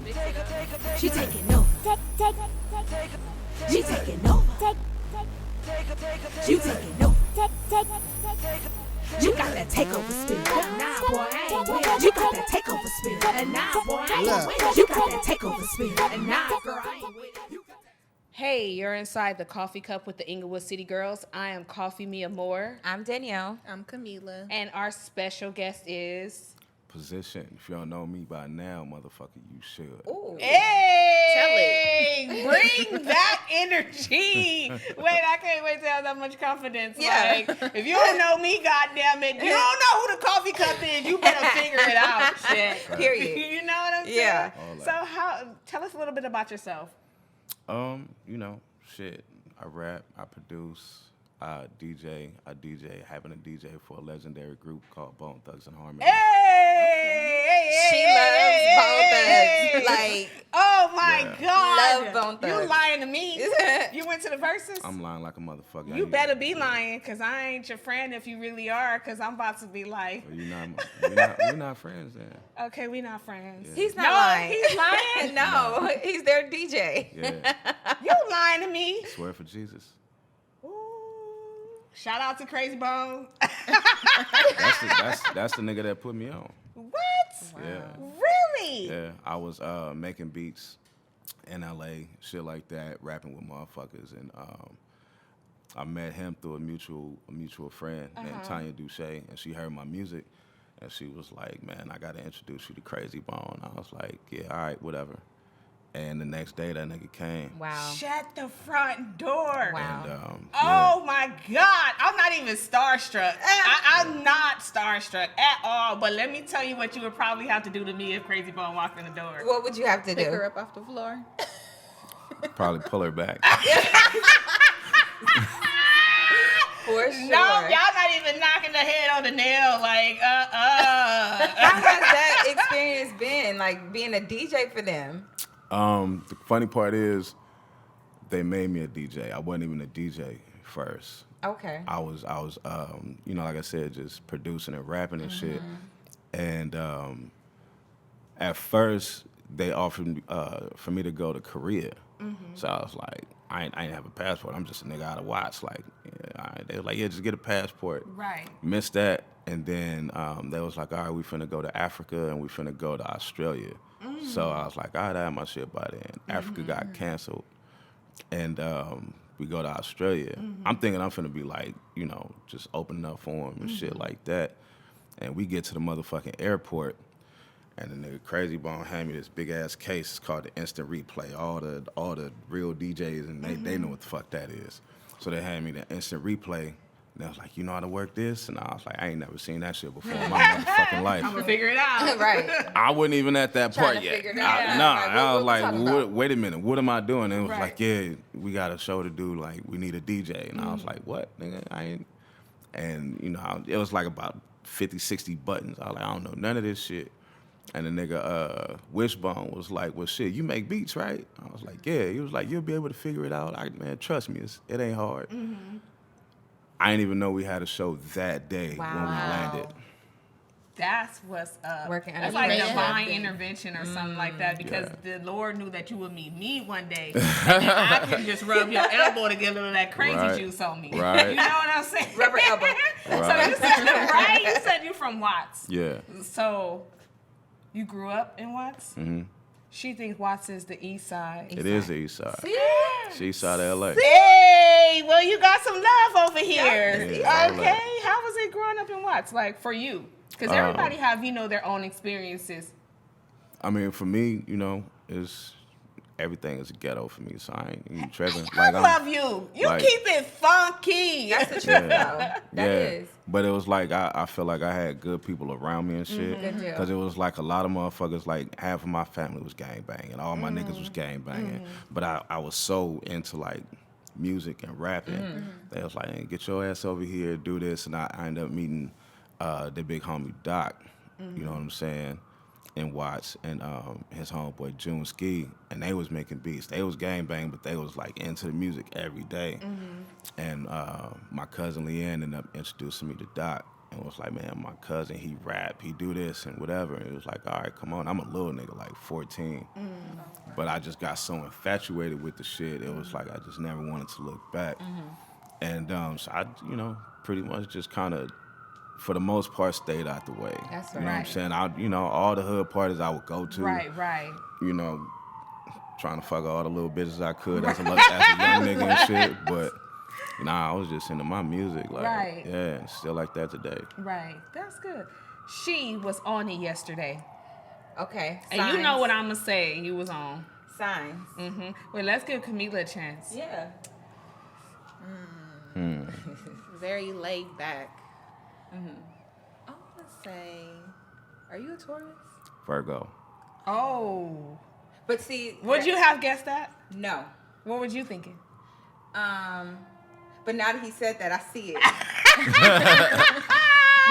She taking over. She taking over. You taking over. You got that takeover spirit. Nah, boy, I ain't with it. You got that takeover spirit. And nah, boy, I ain't with it. You got that takeover spirit. And nah, girl, I ain't with it. Hey, you're inside the Coffee Cup with the Inglewood City Girls. I am Coffee MiAmor. I'm Danielle. I'm Kahmeela. And our special guest is... Position. If you don't know me by now, motherfucker, you should. Ooh. Hey! Bring that energy. Wait, I can't wait to have that much confidence. Yeah. Like, if you don't know me, goddammit, you don't know who the Coffee Cup is, you better figure it out. Shit. Period. You know what I'm saying? Yeah. So tell us a little bit about yourself. Shit. I rap, I produce, I DJ, having a DJ for a legendary group called Bone Thugs and Harmon. She loves Bone Thugs. Like, oh my God. Love Bone Thugs. You lying to me. You went to the verses? I'm lying like a motherfucker. You better be lying, because I ain't your friend if you really are, because I'm about to be like... Well, we're not friends then. Okay, we not friends. Yeah. he's not lying. He's lying. No, he's their DJ. Yeah. You lying to me. Swear for Jesus. Ooh. Shout out to Crazy Bone. That's the nigga that put me on. What? Wow. Yeah. Really? Yeah. I was making beats in LA, shit like that, rapping with motherfuckers, and I met him through a mutual friend named Tanya Duche, and she heard my music, and she was like, "Man, I gotta introduce you to Crazy Bone." I was like, "Yeah, all right, whatever." And the next day, that nigga came. Wow. Shut the front door. Wow. And, Oh my God. I'm not even starstruck. I'm not starstruck at all. But let me tell you what you would probably have to do to me if Crazy Bone walked in the door. What would you have to Pick do? her up off the floor. probably pull her back. For sure. No, y'all not even knocking the head on the nail. Like, How has that experience been, like being a DJ for them? The funny part is, they made me a DJ. I wasn't even a DJ first. Okay. I was, like I said, just producing and rapping and shit. And at first, they offered for me to go to Korea. So I was like, I ain't have a passport. I'm just a nigga out of Watts. Like, they were like, yeah, just get a passport. right. Missed that. And then they was like, all right, we finna go to Africa and we finna go to Australia. So I was like, all right, I had my shit by then. Africa got canceled. And we go to Australia. I'm thinking I'm finna be like, just opening up for them and shit like that. And we get to the motherfucking airport, and the nigga Crazy Bone hand me this big ass case. It's called the Instant Replay. All the real DJs, and they know what the fuck that is. So they hand me the Instant Replay. And I was like, you know how to work this? And I was like, I ain't never seen that shit before in my motherfucking life. I'm going to figure it out. Right. I wasn't even at that Trying part to yet. figure it out. Nah, Like, I was what we like, talking about? wait a minute, what am I doing? And it was Right. like, yeah, we got a show to do. Like, we need a DJ. And I was like, what, nigga? I ain't. And, it was like about 50, 60 buttons. I was like, I don't know none of this shit. And the nigga Wishbone was like, well, shit, you make beats, right? I was like, yeah. He was like, you'll be able to figure it out. Man, trust me, it ain't hard. I didn't even know we had a show that day when we landed. That's what's up. Working That's under like pressure. divine intervention or something like that, because Yeah. the Lord knew that you would meet me one day, and then I can just rub your elbow to get a little of that crazy Right. juice on me. Right. You know what I'm saying? Rubber elbow. So Right. you said, right? You said you from Watts. Yeah. So you grew up in Watts? Mm-hmm. She thinks Watts is the east side. It is the east side. It's the east side of LA. Hey, well, you got some love over here. Yeah, Okay, how was it growing up in Watts, like, for you? Because everybody have, their own experiences. I mean, for me, everything is a ghetto for me, so I ain't even tripping. I love you. You like- keep it funky. That's the truth, though. That yeah. is. But it was like I feel like I had good people around me and shit. Good deal. Because it was like a lot of motherfuckers, like half of my family was gang banging, all my niggas was gang banging. But I was so into like music and rapping. They was like, hey, get your ass over here, do this, and I ended up meeting the big homie Doc. You know what I'm saying? In Watts, and his homeboy June Ski, and they was making beats. They was gang bang, but they was like into the music every day. And my cousin Leanne ended up introducing me to Doc, And it was like, man, my cousin, he rap, he do this and whatever. And it was like, all right, come on. I'm a little nigga, like 14. But I just got so infatuated with the shit. It was like I just never wanted to look back. And so I, pretty much just kind of, for the most part, stayed out the way. That's You know what I'm right. saying? All the hood parties I would go to. Right. Trying to fuck all the little bitches I could as a young nigga and shit. But I was just into my music. Like, Right. yeah, and still like that today. Right. That's good. She was on it yesterday. Okay. And you know what I'm going to say. You was on. Signs. Well, let's give Kahmeela a chance. Yeah. Very laid back. I want to say, are you a Taurus? Virgo. Oh. But see, Would you have guessed that? No. What were you thinking? But now that he said that, I see it.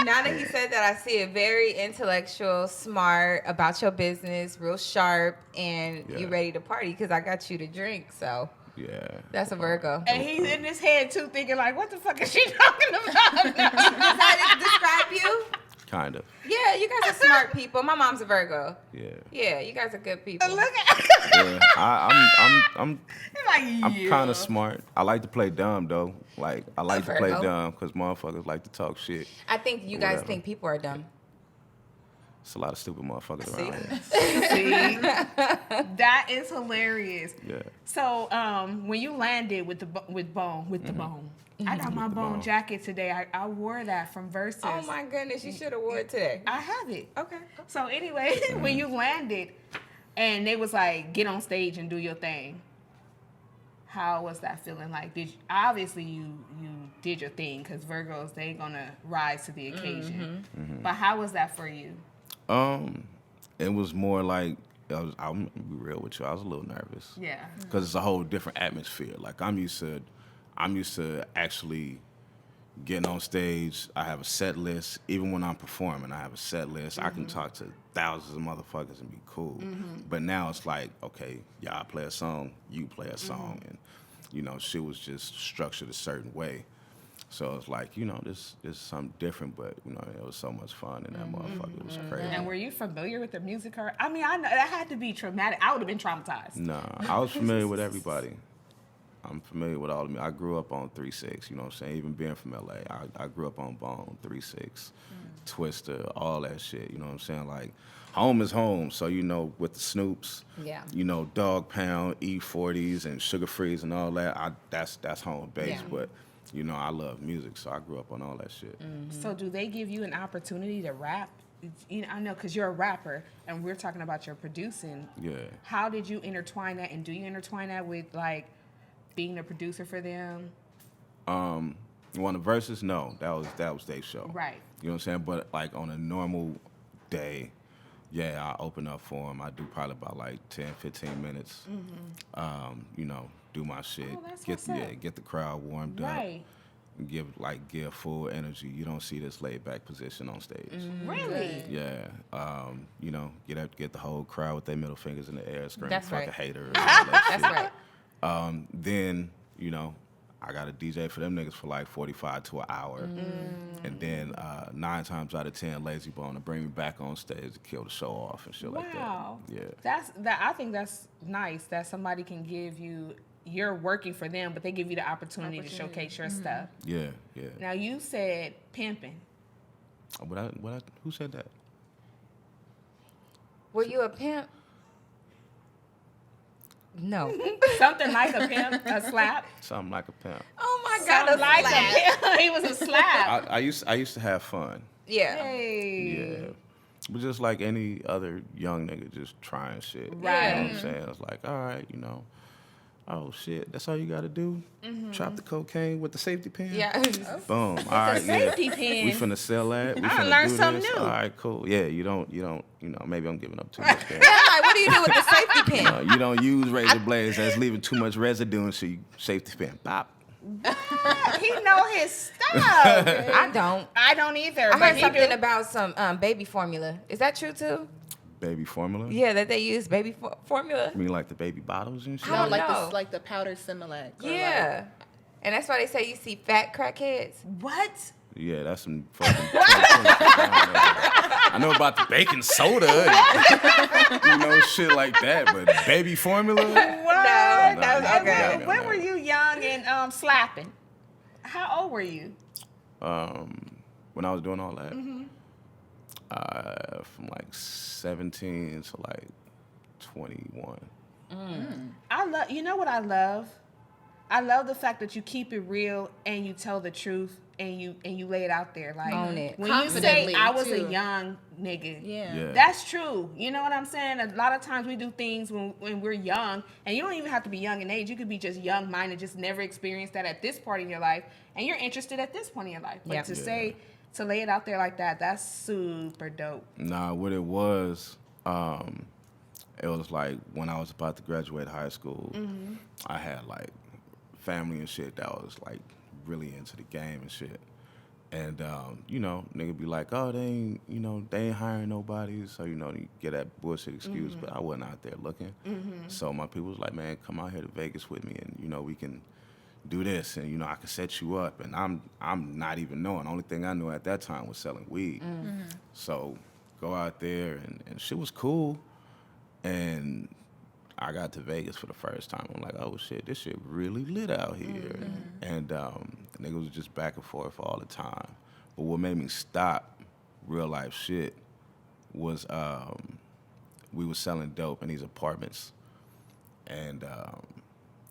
Now that he said that, I see it. Very intellectual, smart, about your business, real sharp, and you ready to party because I got you to drink. So Yeah. that's a Virgo. And he's in his head, too, thinking like, what the fuck is she talking about? Does that describe you? Kind of. Yeah, you guys are smart people. My mom's a Virgo. Yeah. Yeah, you guys are good people. Look at Yeah. I'm like, kind of smart. I like to play dumb though. Like I like to play Virgo. dumb because motherfuckers like to talk shit. I think you guys Whatever. think people are dumb. It's a lot of stupid motherfuckers See? around here. See? That is hilarious. Yeah. So, when you landed with the bone, I got my With the bone bone. jacket today. I wore that from Versus. Oh my goodness, you should have wore it today. I have it. Okay. So anyway, when you landed, and they was like, get on stage and do your thing. How was that feeling? Like, obviously you did your thing because Virgos, they gonna rise to the occasion. But how was that for you? It was more like I'm gonna be real with you. I was a little nervous. Yeah. Because it's a whole different atmosphere. Like I'm used to actually getting on stage. I have a set list. Even when I'm performing, I have a set list. I can talk to thousands of motherfuckers and be cool. But now it's like, okay, y'all play a song, you play a song, and shit was just structured a certain way. So it's like, this is something different, but it was so much fun and that motherfucker was crazy. And were you familiar with the music? I mean, I know that had to be traumatic. I would have been traumatized. Nah, I was familiar with everybody. I'm familiar with all of them. I grew up on 3-6, you know what I'm saying? Even being from LA, I grew up on Bone, 3-6, Twister, all that shit, you know what I'm saying? Like, home is home. So, with the Snoops, Yeah. Dog Pound, E40s, and Sugar Frees and all that, that's home base. Yeah. But, I love music, so I grew up on all that shit. So do they give you an opportunity to rap? I know because you're a rapper, and we're talking about your producing. Yeah. How did you intertwine that, and do you intertwine that with, like, being a producer for them? On the Versus, no, that was their show. Right. You know what I'm saying? But like on a normal day, yeah, I open up for them. I do probably about like 10, 15 minutes. Do my shit. Oh, that's what's up. Get the crowd warmed Right. up. Give full energy. You don't see this laid back position on stage. Really? Yeah. Get the whole crowd with their middle fingers in the air, screaming That's fucking right. haters. And all that That's shit. right. Then, I got a DJ for them niggas for like 45 to an hour. And then 9 times out of 10, Lazy Bone to bring me back on stage to kill the show off and shit like that. Wow. Yeah. I think that's nice that somebody can give you, you're working for them, but they give you the opportunity to showcase your stuff. Yeah, yeah. Now you said pimping. Who said that? Were you a pimp? No. Something like a pimp, a slap. Something like a pimp. Oh my God, Something a like slap. a pimp. He was a slap. I used to have fun. Yeah. Hey. Yeah. But just like any other young nigga just trying shit. Right. You know what I'm saying? It's like, all right, oh shit, that's all you gotta do? Chop the cocaine with the safety pin? Yeah. Boom. All right, safety yeah. pin. We finna sell that. We I finna learned do something this. new. All right, cool. Yeah, you don't, maybe I'm giving up too much there. Yeah, like, what do you do with the safety pin? You don't use razor blades that's leaving too much residue into your safety pin. Bop. He know his stuff. I don't. I don't either. I but heard he something do. about some baby formula. Is that true too? Baby formula? Yeah, that they use baby formula. You mean like the baby bottles and shit? I don't like know. this, like the powdered Similac. or Yeah. And that's why they say you see fat crackheads. What? Yeah, that's some fucking. I know about the baking soda, shit like that, but baby formula. What? that was okay. When were you young and slapping? How old were you? When I was doing all that, from like 17 to like 21. I love. You know what I love? I love the fact that you keep it real and you tell the truth and you lay it out there. Like Own it. when you say Confidently, I was too. a young nigga. Yeah. That's true. You know what I'm saying? A lot of times we do things when we're young, and you don't even have to be young in age. You could be just young-minded, just never experienced that at this part in your life, and you're interested at this point in your life. But Yep. to lay it out there like that, that's super dope. Nah, what it was like when I was about to graduate high school, I had like family and shit that was like really into the game and shit. And, nigga be like, oh, they ain't hiring nobody. So, you get that bullshit excuse, but I wasn't out there looking. So my people was like, man, come out here to Vegas with me and, we can do this and, I can set you up. And I'm not even knowing. The only thing I knew at that time was selling weed. So go out there and shit was cool. And I got to Vegas for the first time. I'm like, oh shit, this shit really lit out here. And the nigga was just back and forth all the time. But what made me stop real life shit was we was selling dope in these apartments. And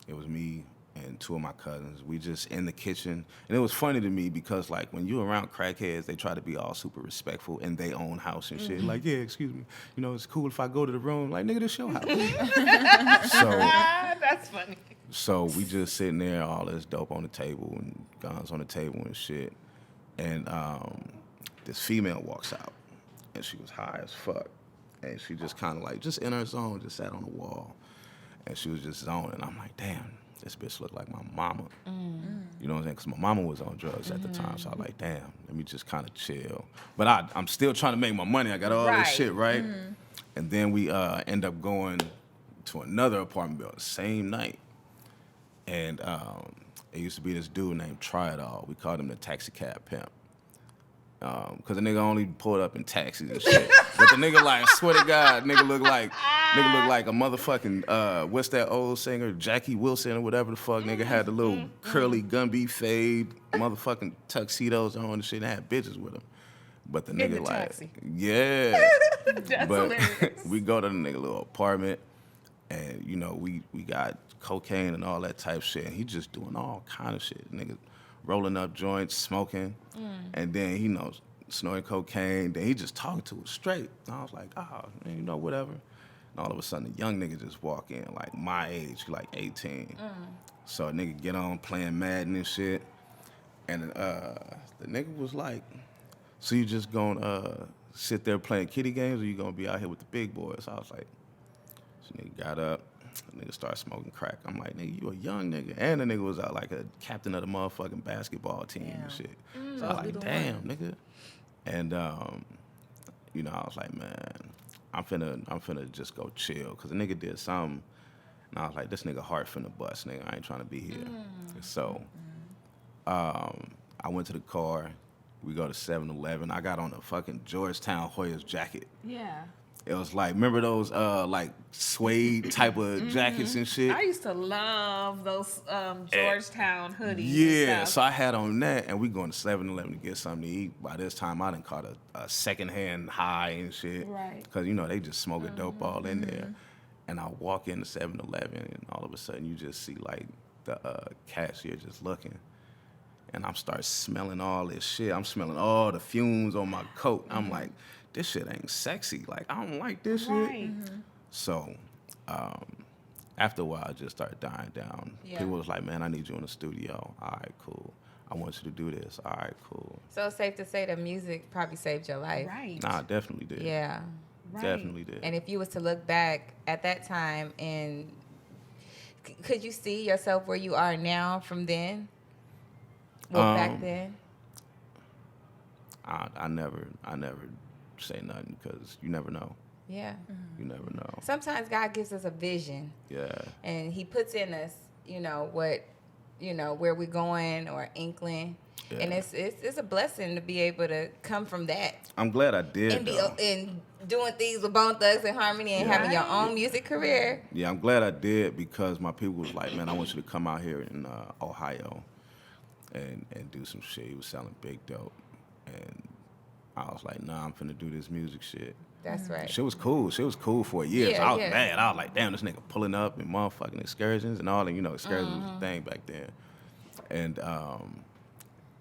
it was me and two of my cousins. We just in the kitchen. And it was funny to me because, like, when you around crackheads, they try to be all super respectful in their own house and shit. Like, yeah, excuse me. It's cool if I go to the room. Like, nigga, this your house. That's funny. So we just sitting there, all this dope on the table and guns on the table and shit. And this female walks out. And she was high as fuck. And she just kind of like, just in her zone, just sat on the wall. And she was just zoning. I'm like, damn. This bitch looked like my mama. You know what I'm saying? Because my mama was on drugs at the time. So I was like, damn, let me just kind of chill. But I'm still trying to make my money. I got all this shit, right? And then we end up going to another apartment building, same night. And it used to be this dude named Try It All. We called him the taxi cab pimp. Because the nigga only pulled up in taxis and shit. But the nigga, like, I swear to God, nigga look like a motherfucking, what's that old singer, Jackie Wilson or whatever the fuck. Nigga had the little curly Gumby fade, motherfucking tuxedos on and shit, and had bitches with him. But the nigga, the like, taxi. yeah. That's But hilarious. we go to the nigga little apartment, and, we got cocaine and all that type shit, and he just doing all kind of shit. Nigga rolling up joints, smoking, and then he snorting cocaine. Then he just talking to us straight. And I was like, man, whatever. And all of a sudden, a young nigga just walk in, like my age, like 18. So a nigga get on playing Madden and shit, and the nigga was like, so you just gonna sit there playing kiddie games, or you gonna be out here with the big boys? I was like, so nigga got up. Nigga started smoking crack. I'm like, nigga, you a young nigga. And the nigga was out like a captain of the motherfucking basketball team and shit. So I was like, damn, nigga. And, I was like, man, I'm finna just go chill. Because the nigga did something. And I was like, this nigga heart finna bust, nigga. I ain't trying to be here. So I went to the car. We go to 7-Eleven. I got on a fucking Georgetown Hoyas jacket. Yeah. It was like, remember those like suede type of jackets and shit? I used to love those Georgetown hoodies. Yeah, and so stuff. I had on that, and we going to 7-Eleven to get something to eat. By this time, I done caught a secondhand high and shit. Right. Because, they just smoking dope all in there. And I walk into 7-Eleven, and all of a sudden, you just see, like, the cashier just looking. And I'm start smelling all this shit. I'm smelling all the fumes on my coat. I'm like, this shit ain't sexy. Like, I don't like this shit. So, after a while, I just started dying down. Yeah. People was like, man, I need you in the studio. All right, cool. I want you to do this. All right, cool. So it's safe to say that music probably saved your life. Right. Nah, I definitely did. Yeah. Right. Definitely did. And if you was to look back at that time, and could you see yourself where you are now from then? Well, back then? I never say nothing because you never know. Yeah. You never know. Sometimes God gives us a vision. Yeah. And he puts in us, what, where we're going or inkling. Yeah. And it's a blessing to be able to come from that I'm glad I did. and be though. and doing things with Bone Thugs and Harmony and having your own music career. Yeah, I'm glad I did because my people was like, man, I want you to come out here in Ohio and do some shit. He was selling big dope. And I was like, nah, I'm finna do this music shit. That's right. Shit was cool. Shit was cool for a year. Yeah, so I was yeah. mad. I was like, damn, this nigga pulling up in motherfucking excursions and all that. You know, excursions was a thing back then. And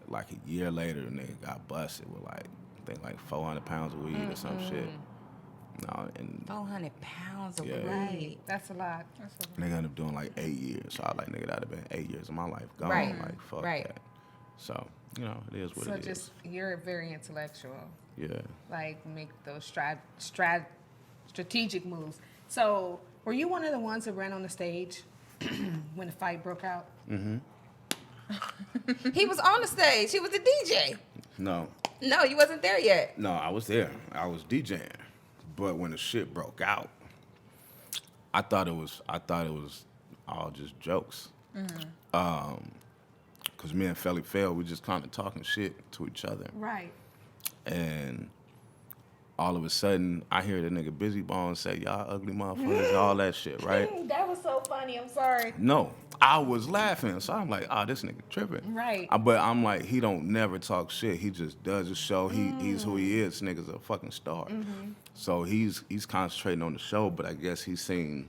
like a year later, the nigga got busted with like, I think like 400 pounds of weed or some shit. No, and 400 pounds of Yeah. weed. Right. That's a lot. nigga ended up doing like 8 years. So I was like, nigga, that'd have been 8 years of my life gone. Right. Like, fuck Right. that. So, you know, it is what So it is. just, you're very intellectual. Yeah. Like, make those strategic moves. So, were you one of the ones that ran on the stage when the fight broke out? He was on the stage. He was the DJ. No, No, you wasn't there yet. no, I was there. I was DJing. But when the shit broke out, I thought it was all just jokes. Cause me and Felly Fell, we just kind of talking shit to each other. Right. And all of a sudden, I hear the nigga Busy Bone say, y'all ugly motherfuckers, all that shit, right? That was so funny. I'm sorry. No, I was laughing. So I'm like, oh, this nigga tripping. Right. But I'm like, he don't never talk shit. He just does his show. He's who he is. This nigga's a fucking star. So he's concentrating on the show, but I guess he's seen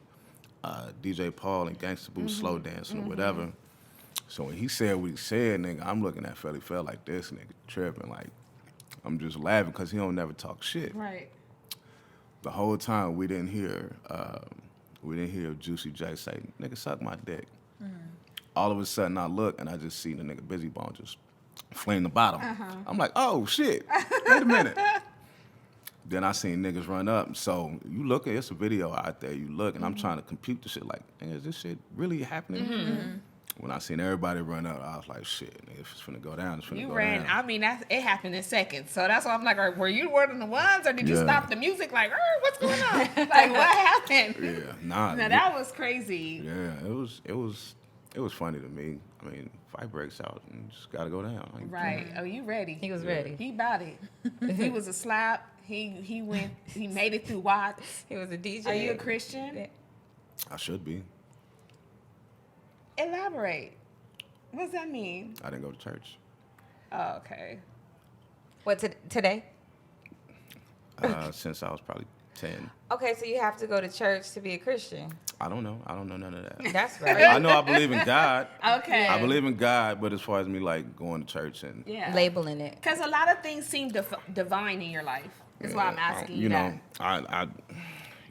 DJ Paul and Gangsta Boo slow dancing or whatever. So when he said what he said, nigga, I'm looking at Felly Fell like this nigga tripping. Like, I'm just laughing because he don't never talk shit. Right. The whole time we didn't hear Juicy J say, nigga, suck my dick. All of a sudden I look and I just see the nigga Busy Bone just fling the bottom. I'm like, oh shit, wait a minute. Then I seen niggas run up. So you look at, it's a video out there, you look and I'm trying to compute the shit like, is this shit really happening? When I seen everybody run up, I was like, shit, nigga, if it's finna go down, it's finna You go ran. down. I mean, it happened in seconds. So that's why I'm like, were you one of the ones, or did you Yeah. stop the music? Like, what's going on? Like, what happened? Yeah, nah. Now that was crazy. Yeah, it was funny to me. I mean, fight breaks out and you just gotta go down. Like, Right. Oh, you ready? He was ready. He bought it. He was a slap. He went. He made it through Watts. He was a DJ. Are you a Christian? I should be. Elaborate. What does that mean? I didn't go to church. Oh, okay. What, today? Since I was probably 10. Okay, so you have to go to church to be a Christian. I don't know. I don't know none of that. That's right. I know I believe in God. Okay. I believe in God, but as far as me like going to church and Yeah. Labeling it. Because a lot of things seem divine in your life. That's why I'm asking you know, that. I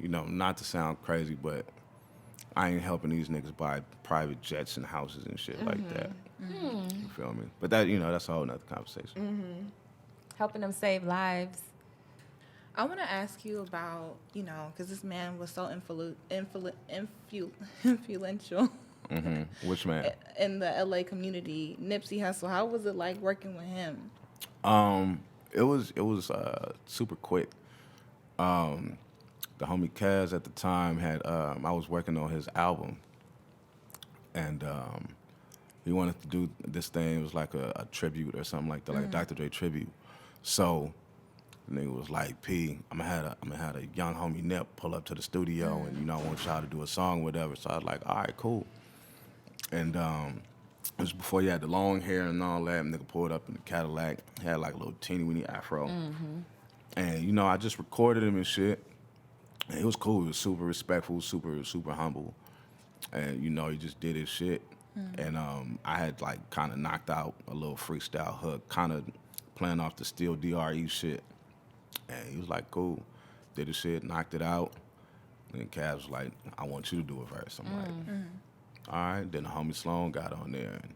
not to sound crazy, but I ain't helping these niggas buy private jets and houses and shit like that. You feel me? But that, that's a whole nother conversation. Helping them save lives. I want to ask you about, because this man was so influential Which man? in the LA community, Nipsey Hussle. How was it like working with him? It was super quick. The homie Kaz at the time had I was working on his album, and he wanted to do this thing. It was like a tribute or something like that, like a Dr. Dre tribute. So the nigga was like, "P, I'm gonna have a young homie Nip pull up to the studio, and I want y'all to do a song, or whatever." So I was like, "All right, cool." And it was before he had the long hair and all that. Nigga pulled up in the Cadillac, had like a little teeny weeny afro, and I just recorded him and shit. And it was cool. He was super respectful, super humble, and he just did his shit. And I had like kind of knocked out a little freestyle hook, kind of playing off the Steel DRE shit. And he was like, cool. Did his shit, knocked it out. And Cavs was like, I want you to do a verse. I'm like, all right. Then the homie Sloan got on there. And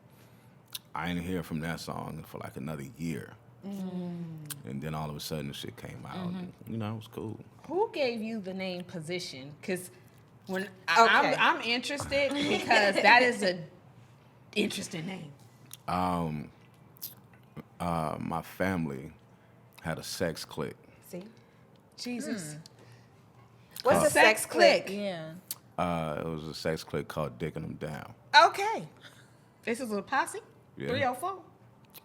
I didn't hear from that song for like another year. And then all of a sudden the shit came out. And, it was cool. Who gave you the name Position? Because when Okay. I'm interested, because that is a interesting name. My family had a sex clique. See? Jesus. What's a sex clique? Yeah. It was a sex clique called Dicking Them Down. Okay. This is a posse? Yeah. 304?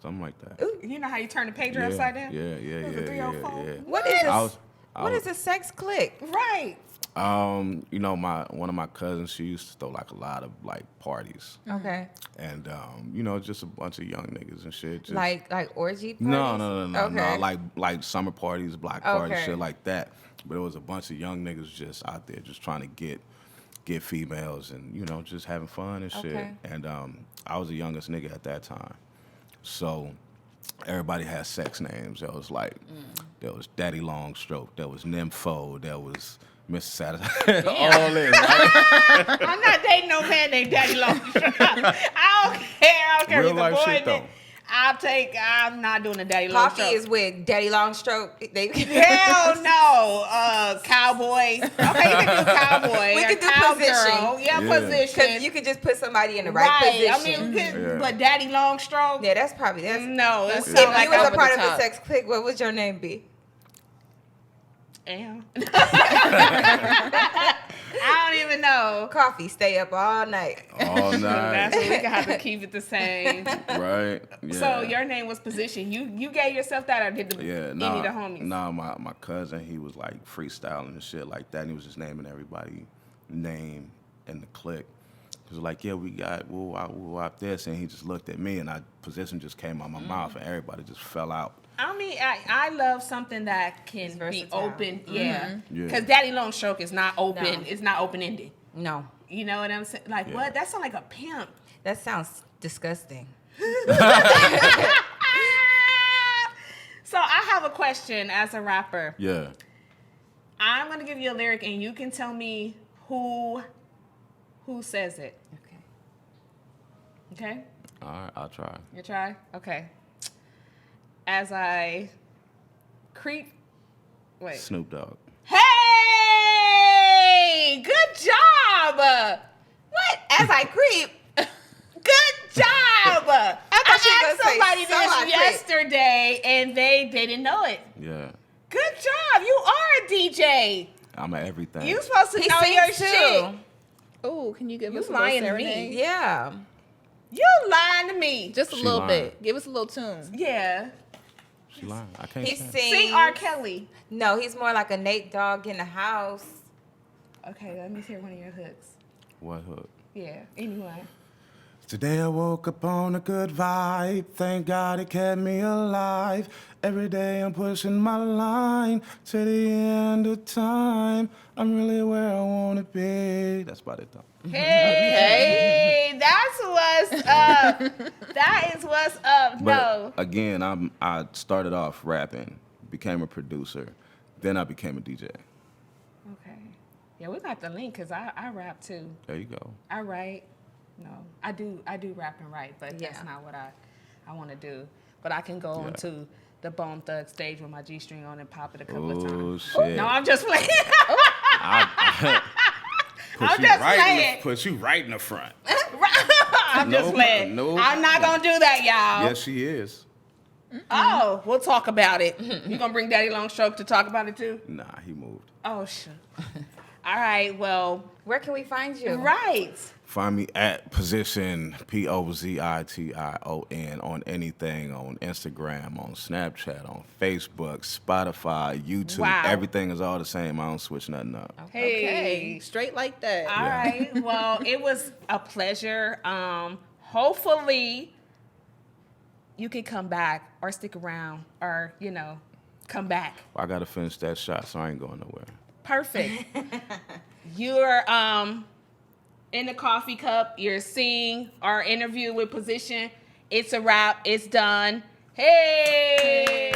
Something like that. You know how you turn the pager Yeah, upside down? yeah, It was a yeah. 304. What is I was, what is a sex click? Right. You know, one of my cousins, she used to throw like a lot of like parties, Okay. and you know, just a bunch of young niggas and shit. Just, Like orgy parties? no, Okay. like summer parties, block parties, Okay. shit like that. But it was a bunch of young niggas just out there just trying to get females and you know just having fun and shit. Okay. And I was the youngest nigga at that time, so everybody had sex names. There was like there was Daddy Longstroke, there was Nympho, there was Mr. Satisfied, all this. I'm not dating no man named Daddy Longstroke. I don't care. Real If the life boy shit, did- though. I'm not doing a Daddy Coffee Longstroke. is with Daddy Longstroke. Hell no. Cowboy. Okay, you can do cowboy. We or can do cowgirl. position. Yeah, Yeah. position. Because you could just put somebody in the right I position. mean, Yeah. but Daddy Longstroke? Yeah, that's probably that's. No, it If sounds like you was a over part the of a top. sex clique, what would your name be? Damn. I don't even know. Coffee, stay up all night. All That's night, what we can have to keep it the same. right? Yeah. So your name was Position. You gave yourself that, or did the Yeah, any nah, of the homies? nah, my cousin, he was like freestyling and shit like that, and he was just naming everybody name in the clique. He was like, yeah, we got woo wop this, and he just looked at me, and Position just came out my mouth, and everybody just fell out. I mean, I love something that can It's be versatile. open. Yeah. Yeah. Because Daddy Longstroke is not open. No. It's not open ended. No, You know what I'm saying? Like, Yeah. what? That sounds like a pimp. that sounds disgusting. So I have a question as a rapper. Yeah. I'm going to give you a lyric, and you can tell me who says it. Okay. Okay? All right, I'll try. You try? Okay. As I creep. Wait. Snoop Dogg. Hey! Good job! What? As I creep. Good job! I thought you were asked gonna say, somebody "So I this creep." yesterday, and they didn't know it. Yeah. Good job! You are a DJ. I'm at everything. You supposed to He know your sings shit. too. Oh, can you give You us a little lying to me. serenade? Yeah. You lying to me. Just a She little lying. bit. Give us a little tune. Yeah. She lying. I can't He sing. sings. Sing R. Kelly. No, he's more like a Nate Dogg in the house. Okay, let me hear one of your hooks. What hook? Yeah, anyone. Today I woke up on a good vibe. Thank God it kept me alive. Every day I'm pushing my line to the end of time. I'm really where I wanna be. That's about it though. Hey, that's what's up. That is what's up. But No. again, I started off rapping, became a producer, then I became a DJ. Okay. Yeah, we got the link because I rap too. There you go. I write. No, I do rap and write, but that's Yeah. not what I want to do. But I can go Yeah. onto the Bone Thug stage with my G-string on and pop it a couple of Oh times. shit. No, I'm just playing. Put I'm you just right playing. put you right in the front. I'm just No, playing. no. I'm not gonna do that, y'all. Yes, she is. Oh, we'll talk about it. You gonna bring Daddy Longstroke to talk about it too? Nah, he moved. Oh, shit. All right, well, Where can we find you? right. Find me at Position, Pozition, on anything, on Instagram, on Snapchat, on Facebook, Spotify, YouTube. Wow. Everything is all the same. I don't switch nothing up. Hey. Okay. Straight like that. All right. Well, it was a pleasure. Hopefully you can come back or stick around or, come back. I got to finish that shot, so I ain't going nowhere. Perfect. You're in the coffee cup. You're seeing our interview with Position. It's a wrap. It's done. Hey.